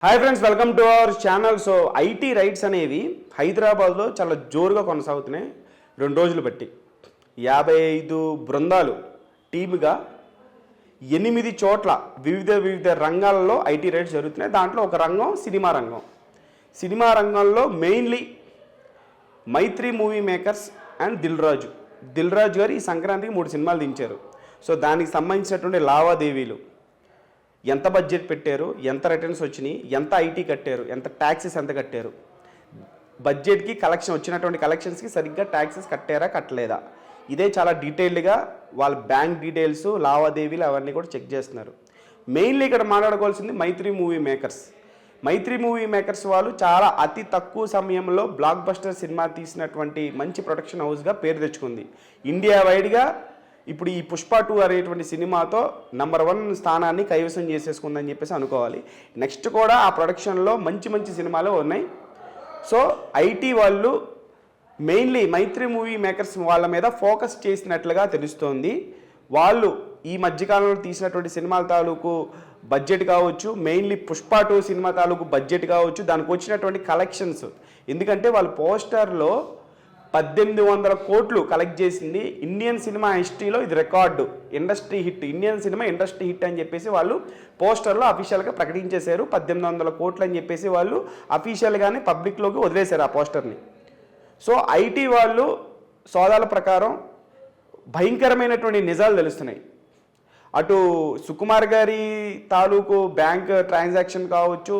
Hi friends, welcome to our channel. So IT raids అనేవి హైదరాబాద్లో చాలా జోరుగా కొనసాగుతున్నాయి. 2 రోజులు బట్టి 55 బృందాలు టీముగా 8 చోట్ల వివిధ రంగాలలో ఐటీ రైట్స్ జరుగుతున్నాయి. దాంట్లో ఒక రంగం సినిమా రంగం. సినిమా రంగంలో mainly Mythri movie makers and Dil Raju garu ఈ సంక్రాంతికి 3 సినిమాలు దించారు. సో దానికి సంబంధించినటువంటి లావాదేవీలు, ఎంత బడ్జెట్ పెట్టారు, ఎంత రిటర్న్స్ వచ్చినాయి, ఎంత ఐటీ కట్టారు, ఎంత ట్యాక్సెస్ ఎంత కట్టారు, బడ్జెట్కి వచ్చినటువంటి కలెక్షన్స్కి సరిగ్గా ట్యాక్సెస్ కట్టారా కట్టలేదా, ఇదే చాలా డీటెయిల్డ్గా వాళ్ళ బ్యాంక్ డీటెయిల్స్, లావాదేవీలు అవన్నీ కూడా చెక్ చేస్తున్నారు. మెయిన్లీ ఇక్కడ మాట్లాడుకోవాల్సింది మైత్రి మూవీ మేకర్స్ వాళ్ళు చాలా అతి తక్కువ సమయంలో బ్లాక్ బస్టర్ సినిమా తీసినటువంటి మంచి ప్రొడక్షన్ హౌస్గా పేరు తెచ్చుకుంది. ఇండియా వైడ్గా ఇప్పుడు ఈ పుష్ప 2 అనేటువంటి సినిమాతో నంబర్ 1 స్థానాన్ని కైవసం చేసేసుకుందని చెప్పేసి అనుకోవాలి. నెక్స్ట్ కూడా ఆ ప్రొడక్షన్లో మంచి సినిమాలు ఉన్నాయి. సో ఐటీ వాళ్ళు మెయిన్లీ మైత్రి మూవీ మేకర్స్ వాళ్ళ మీద ఫోకస్ చేసినట్లుగా తెలుస్తోంది. వాళ్ళు ఈ మధ్యకాలంలో తీసినటువంటి సినిమాల తాలూకు బడ్జెట్ కావచ్చు, మెయిన్లీ పుష్ప 2 సినిమా తాలూకు బడ్జెట్ కావచ్చు, దానికి వచ్చినటువంటి కలెక్షన్స్, ఎందుకంటే వాళ్ళు పోస్టర్లో 1800 కోట్లు కలెక్ట్ చేసింది. ఇండియన్ సినిమా హిస్టరీలో ఇది record, Indian cinema industry hit అని చెప్పేసి వాళ్ళు పోస్టర్లో అఫీషియల్గా ప్రకటించేశారు. 1800 కోట్లు అని చెప్పేసి వాళ్ళు అఫీషియల్గానే పబ్లిక్లోకి వదిలేశారు ఆ పోస్టర్ని. సో ఐటీ వాళ్ళు సోదాల ప్రకారం భయంకరమైనటువంటి నిజాలు తెలుస్తున్నాయి. అటు సుకుమార్ గారి తాలూకు బ్యాంక్ ట్రాన్సాక్షన్ కావచ్చు,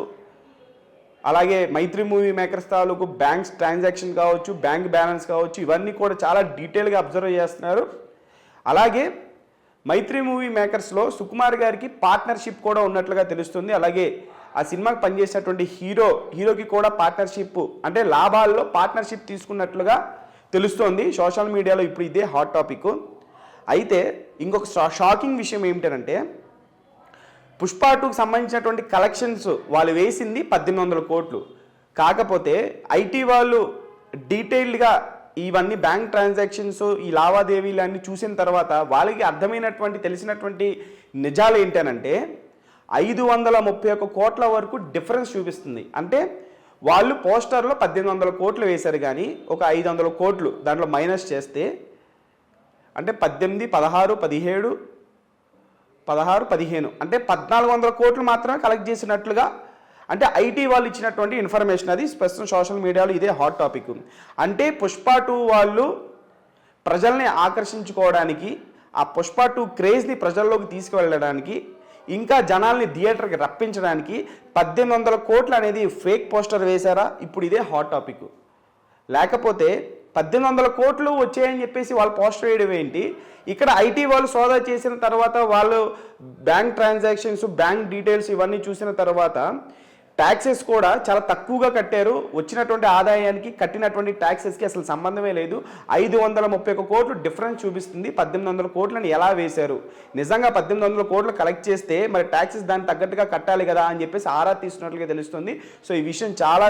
అలాగే మైత్రి మూవీ మేకర్స్ తాలూకు బ్యాంక్స్ ట్రాన్సాక్షన్ కావచ్చు, బ్యాంక్ బ్యాలెన్స్ కావచ్చు, ఇవన్నీ కూడా చాలా డీటెయిల్గా అబ్జర్వ్ చేస్తున్నారు. అలాగే మైత్రి మూవీ మేకర్స్లో సుకుమార్ గారికి పార్ట్నర్షిప్ కూడా ఉన్నట్లుగా తెలుస్తుంది. అలాగే ఆ సినిమాకి పనిచేసేటువంటి హీరోకి కూడా పార్ట్నర్షిప్, అంటే లాభాల్లో పార్ట్నర్షిప్ తీసుకున్నట్లుగా తెలుస్తోంది. సోషల్ మీడియాలో ఇప్పుడు ఇదే హాట్ టాపిక్. అయితే ఇంకొక షాకింగ్ విషయం ఏమిటంటే పుష్ప 2కి సంబంధించినటువంటి కలెక్షన్స్ వాళ్ళు వేసింది 1800 కోట్లు. కాకపోతే ఐటీ వాళ్ళు డీటెయిల్డ్గా ఇవన్నీ బ్యాంక్ ట్రాన్సాక్షన్స్, ఈ లావాదేవీలు అన్నీ చూసిన తర్వాత వాళ్ళకి తెలిసినటువంటి నిజాలు ఏంటనంటే 531 కోట్ల వరకు డిఫరెన్స్ చూపిస్తుంది. అంటే వాళ్ళు పోస్టర్లో 1800 కోట్లు వేశారు, కానీ ఒక 500 కోట్లు దాంట్లో మైనస్ చేస్తే అంటే 18, 16, 17, 15 అంటే 1400 కోట్లు మాత్రమే కలెక్ట్ చేసినట్లుగా, అంటే ఐటీ వాళ్ళు ఇచ్చినటువంటి ఇన్ఫర్మేషన్. అది ప్రస్తుతం సోషల్ మీడియాలో ఇదే హాట్ టాపిక్. అంటే పుష్ప 2 వాళ్ళు ప్రజల్ని ఆకర్షించుకోవడానికి, ఆ పుష్ప 2 క్రేజ్ని ప్రజల్లోకి తీసుకువెళ్ళడానికి, ఇంకా జనాల్ని థియేటర్కి రప్పించడానికి 1800 కోట్లు అనేది ఫేక్ పోస్టర్ వేశారా? ఇప్పుడు ఇదే హాట్ టాపిక్. లేకపోతే 1800 కోట్లు వచ్చాయని చెప్పేసి వాళ్ళు పోస్టర్ వేయడం ఏంటి? ఇక్కడ ఐటీ వాళ్ళు సోదా చేసిన తర్వాత వాళ్ళు బ్యాంక్ ట్రాన్సాక్షన్స్, బ్యాంక్ డీటెయిల్స్ ఇవన్నీ చూసిన తర్వాత ట్యాక్సెస్ కూడా చాలా తక్కువగా కట్టారు. వచ్చినటువంటి ఆదాయానికి కట్టినటువంటి ట్యాక్సెస్కి అసలు సంబంధమే లేదు. 531 కోట్లు డిఫరెన్స్ చూపిస్తుంది. 1800 కోట్లను ఎలా వేశారు? నిజంగా 1800 కోట్లు కలెక్ట్ చేస్తే మరి ట్యాక్సెస్ దానికి తగ్గట్టుగా కట్టాలి కదా అని చెప్పేసి ఆరా తీస్తున్నట్లుగా తెలుస్తుంది. సో ఈ విషయం చాలా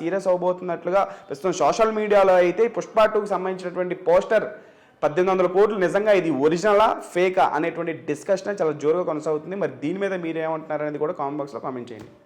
సీరియస్ అవబోతున్నట్లుగా ప్రస్తుతం సోషల్ మీడియాలో అయితే పుష్ప 2కి సంబంధించినటువంటి పోస్టర్ 1800 కోట్లు నిజంగా ఇది ఒరిజినలా ఫేకా అనేటువంటి డిస్కషన్ చాలా జోరుగా కొనసాగుతుంది. మరి దీని మీద మీరేమంటున్నారు అనేది కూడా కామెంట్ బాక్స్లో కామెంట్ చేయండి.